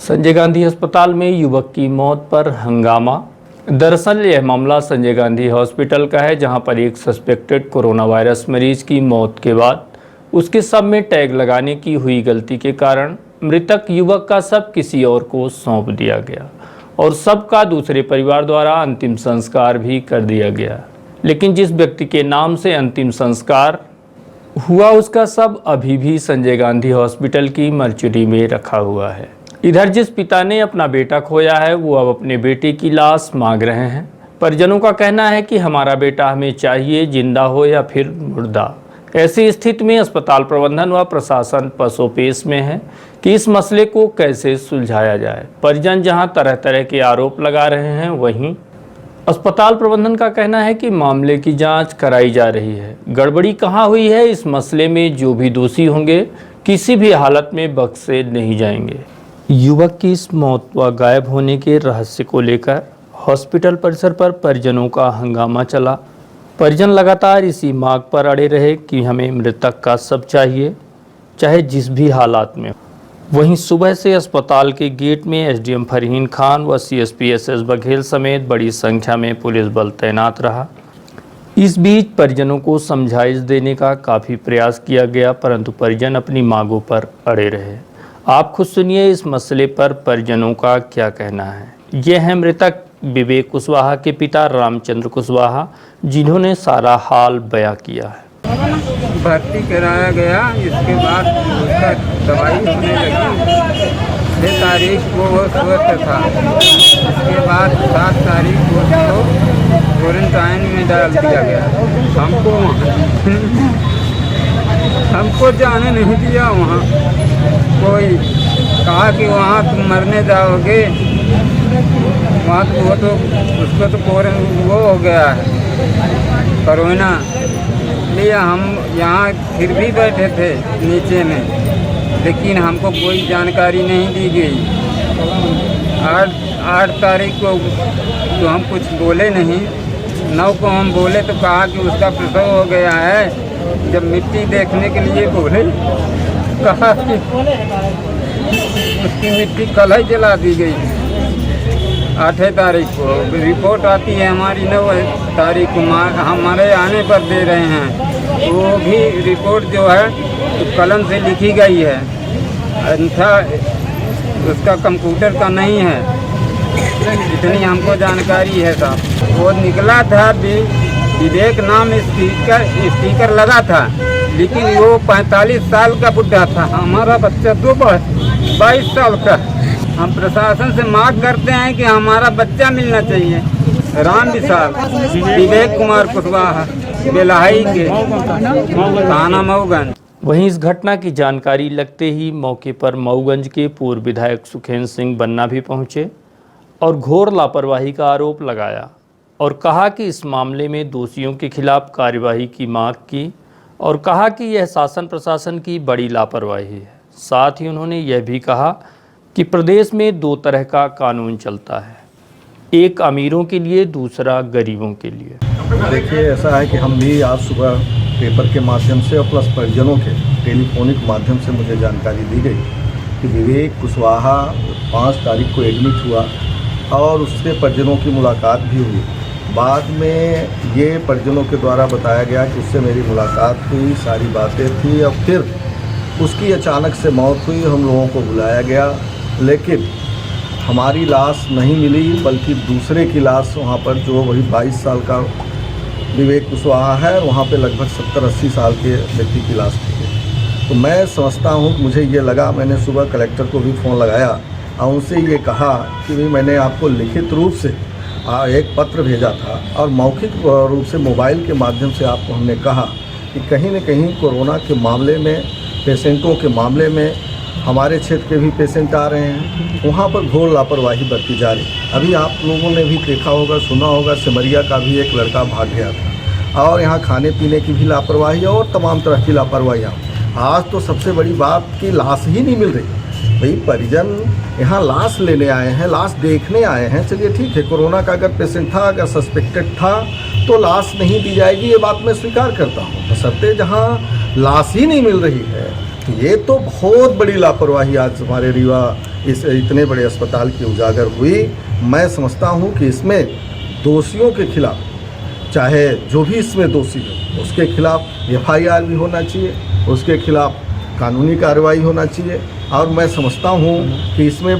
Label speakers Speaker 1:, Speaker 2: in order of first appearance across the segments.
Speaker 1: संजय गांधी अस्पताल में युवक की मौत पर हंगामा। दरअसल यह मामला संजय गांधी हॉस्पिटल का है, जहां पर एक सस्पेक्टेड कोरोना वायरस मरीज की मौत के बाद उसके शव में टैग लगाने की हुई गलती के कारण मृतक युवक का शव किसी और को सौंप दिया गया और शव का दूसरे परिवार द्वारा अंतिम संस्कार भी कर दिया गया। लेकिन जिस व्यक्ति के नाम से अंतिम संस्कार हुआ उसका शव अभी भी संजय गांधी हॉस्पिटल की मर्चुरी में रखा हुआ है। इधर जिस पिता ने अपना बेटा खोया है वो अब अपने बेटे की लाश मांग रहे हैं। परिजनों का कहना है कि हमारा बेटा हमें चाहिए, जिंदा हो या फिर मुर्दा। ऐसी स्थिति में अस्पताल प्रबंधन व प्रशासन पसोपेश में है कि इस मसले को कैसे सुलझाया जाए। परिजन जहां तरह तरह के आरोप लगा रहे हैं, वहीं अस्पताल प्रबंधन का कहना है कि मामले की जांच कराई जा रही है। गड़बड़ी कहां हुई है, इस मसले में जो भी दोषी होंगे किसी भी हालत में बख्शे नहीं जाएंगे। युवक की इस मौत व गायब होने के रहस्य को लेकर हॉस्पिटल परिसर पर परिजनों का हंगामा चला। परिजन लगातार इसी मांग पर अड़े रहे कि हमें मृतक का शव चाहिए, चाहे जिस भी हालात में। वहीं सुबह से अस्पताल के गेट में एसडीएम फरहीन खान व सीएसपी एसएस बघेल समेत बड़ी संख्या में पुलिस बल तैनात रहा। इस बीच परिजनों को समझाइश देने का काफ़ी प्रयास किया गया, परंतु परिजन अपनी मांगों पर अड़े रहे। आप खुद सुनिए इस मसले पर परिजनों का क्या कहना है। ये है मृतक विवेक कुशवाहा के पिता रामचंद्र कुशवाहा, जिन्होंने सारा हाल बयां किया है।
Speaker 2: भर्ती कराया गया, इसके बाद उसका दवाई होने लगी। 6 तारीख को वो स्वस्थ था। इसके बाद 7 तारीख को उसको क्वारंटाइन में डाल दिया गया। हमको जाने नहीं दिया वहाँ। कोई कहा कि वहाँ तुम मरने जाओगे, वहाँ तो वो तो उसको तो वो हो गया है कोरोना। इसलिए हम यहाँ फिर भी बैठे थे नीचे में, लेकिन हमको कोई जानकारी नहीं दी गई। 8 तारीख को तो हम कुछ बोले नहीं। 9 को हम बोले तो कहा कि उसका प्रसव हो गया है। जब मिट्टी देखने के लिए बोले, कहा कि उसकी मिट्टी कल ही जला दी गई। 8 तारीख को रिपोर्ट आती है हमारी, 9 तारीख को हमारे आने पर दे रहे हैं। वो भी रिपोर्ट जो है तो कलम से लिखी गई है, अन्यथा उसका कंप्यूटर का नहीं है। इतनी हमको जानकारी है साहब। वो निकला था विवेक नाम स्टिकर लगा था, लेकिन वो 45 साल का बुढ़ा था। हमारा बच्चा तो 22 साल का। हम प्रशासन से मांग करते हैं कि हमारा बच्चा मिलना चाहिए। राम विशाल विवेक कुमार कुशवाहा, बेलाही के थाना मऊगंज।
Speaker 1: वहीं इस घटना की जानकारी लगते ही मौके पर मऊगंज के पूर्व विधायक सुखेंद्र सिंह बन्ना भी पहुंचे और घोर लापरवाही का आरोप लगाया और कहा कि इस मामले में दोषियों के खिलाफ कार्यवाही की मांग की और कहा कि यह शासन प्रशासन की बड़ी लापरवाही है। साथ ही उन्होंने यह भी कहा कि प्रदेश में 2 तरह का कानून चलता है, एक अमीरों के लिए, दूसरा गरीबों के लिए।
Speaker 3: देखिए, ऐसा है कि हम भी आज सुबह पेपर के माध्यम से और प्लस परिजनों के टेलीफोनिक माध्यम से मुझे जानकारी दी गई कि विवेक कुशवाहा 5 तारीख को एडमिट हुआ और उससे परिजनों की मुलाकात भी हुई। बाद में ये परिजनों के द्वारा बताया गया कि उससे मेरी मुलाकात हुई, सारी बातें थी और फिर उसकी अचानक से मौत हुई। हम लोगों को बुलाया गया, लेकिन हमारी लाश नहीं मिली, बल्कि दूसरे की लाश वहाँ पर, जो वही 22 साल का विवेक कुशवाहा है, वहाँ पे लगभग 70-80 साल के व्यक्ति की लाश थी। तो मैं समझता हूँ, मुझे ये लगा, मैंने सुबह कलेक्टर को भी फ़ोन लगाया और उनसे ये कहा कि भाई मैंने आपको लिखित रूप से एक पत्र भेजा था और मौखिक रूप से मोबाइल के माध्यम से आपको हमने कहा कि कहीं न कहीं कोरोना के मामले में, पेशेंटों के मामले में हमारे क्षेत्र के भी पेशेंट आ रहे हैं, वहाँ पर घोर लापरवाही बरती जा रही। अभी आप लोगों ने भी देखा होगा, सुना होगा, सिमरिया का भी एक लड़का भाग गया था और यहाँ खाने पीने की भी लापरवाही और तमाम तरह की लापरवाहियाँ। आज तो सबसे बड़ी बात कि लाश ही नहीं मिल रही। भाई परिजन यहाँ लाश लेने आए हैं, लाश देखने आए हैं, चलिए ठीक है, कोरोना का अगर पेशेंट था, अगर सस्पेक्टेड था तो लाश नहीं दी जाएगी, ये बात मैं स्वीकार करता हूँ। बशर्ते जहाँ लाश ही नहीं मिल रही है तो ये तो बहुत बड़ी लापरवाही आज हमारे रीवा इस इतने बड़े अस्पताल की उजागर हुई। मैं समझता हूँ कि इसमें दोषियों के खिलाफ, चाहे जो भी इसमें दोषी हो, उसके खिलाफ FIR भी होना चाहिए, उसके खिलाफ कानूनी कार्रवाई होना चाहिए। और मैं समझता हूँ कि इसमें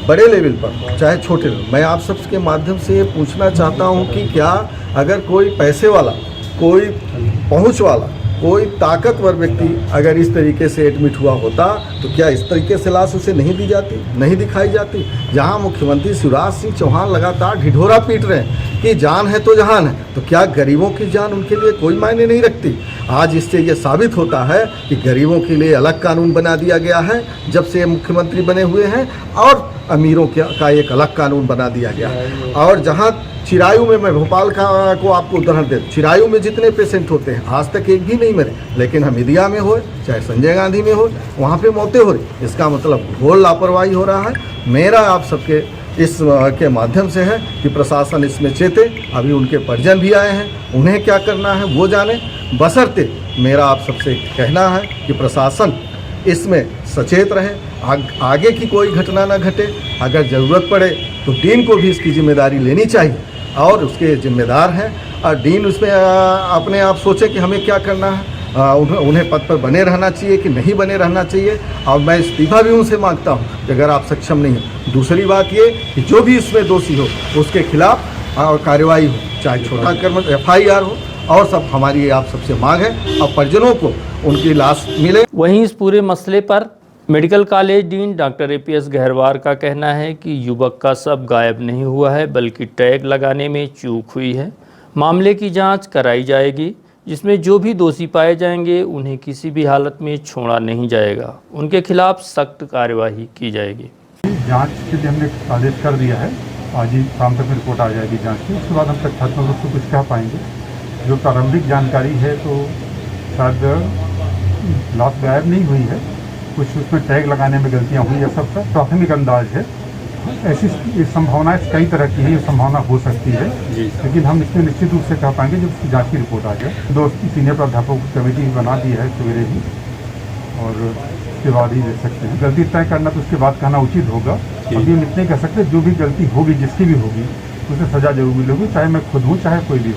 Speaker 3: बड़े लेवल पर चाहे छोटे लेवल, मैं आप सबके माध्यम से ये पूछना चाहता हूँ कि क्या अगर कोई पैसे वाला, कोई पहुँच वाला, कोई ताकतवर व्यक्ति अगर इस तरीके से एडमिट हुआ होता तो क्या इस तरीके से लाश उसे नहीं दी जाती, नहीं दिखाई जाती? जहां मुख्यमंत्री शिवराज सिंह चौहान लगातार ढिढोरा पीट रहे हैं कि जान है तो जहान है, तो क्या गरीबों की जान उनके लिए कोई मायने नहीं रखती? आज इससे ये साबित होता है कि गरीबों के लिए अलग कानून बना दिया गया है जब से मुख्यमंत्री बने हुए हैं, और अमीरों का एक अलग कानून बना दिया गया है। और जहाँ चिरायू में, मैं भोपाल को आपको उदाहरण दे, चिरायू में जितने पेशेंट होते हैं आज तक एक भी नहीं मरे, लेकिन हमीदिया में हो चाहे संजय गांधी में हो, वहाँ पे मौतें हो रही। इसका मतलब घोर लापरवाही हो रहा है। मेरा आप सबके इस के माध्यम से है कि प्रशासन इसमें चेते। अभी उनके परिजन भी आए हैं, उन्हें क्या करना है वो जाने, बशर्ते मेरा आप सबसे कहना है कि प्रशासन इसमें सचेत रहे, आगे की कोई घटना ना घटे। अगर ज़रूरत पड़े तो डीन को भी इसकी जिम्मेदारी लेनी चाहिए, और उसके जिम्मेदार हैं। और डीन उसमें अपने आप सोचे कि हमें क्या करना है, उन्हें पद पर बने रहना चाहिए कि नहीं बने रहना चाहिए। और मैं इस्तीफा भी उनसे मांगता हूं कि अगर आप सक्षम नहीं हैं। दूसरी बात ये कि जो भी इसमें दोषी हो उसके खिलाफ कार्रवाई हो, चाहे छोटा कर्म FIR हो, और सब हमारी आप सबसे मांग है, और परिजनों को उनकी लाश मिले।
Speaker 1: वहीं इस पूरे मसले पर medical college dean doctor APS Gaharwar का कहना है कि युवक का शव गायब नहीं हुआ है, बल्कि टैग लगाने में चूक हुई है। मामले की जांच कराई जाएगी, जिसमें जो भी दोषी पाए जाएंगे उन्हें किसी भी हालत में छोड़ा नहीं जाएगा, उनके खिलाफ सख्त कार्यवाही की जाएगी।
Speaker 4: जांच के लिए हमने आदेश कर दिया है, आज ही शाम तक रिपोर्ट आ जाएगी जांच की। उसके बाद हम तथ्यात्मक रूप से कुछ कह पाएंगे। जो प्रारंभिक जानकारी है तो शायद लाश गायब नहीं हुई है, कुछ उसमें टैग लगाने में गलतियां हुई है, सबका प्राथमिक अंदाज है। ऐसी संभावनाएं कई तरह की है, ये संभावना हो सकती है, लेकिन हम इसमें निश्चित रूप से कह पाएंगे जब उसकी जांच की रिपोर्ट आ जाए। 2 सीनियर प्राध्यापकों की कमेटी बना दी है सवेरे ही, और उसके बाद ही दे सकते हैं। गलती तय करना तो उसके बाद कहना उचित होगा। अभी हम इतने कह सकते हैं जो भी गलती होगी, जिसकी भी होगी, उसे सज़ा जरूर मिलेगी, चाहे मैं खुद हूँ चाहे कोई भी।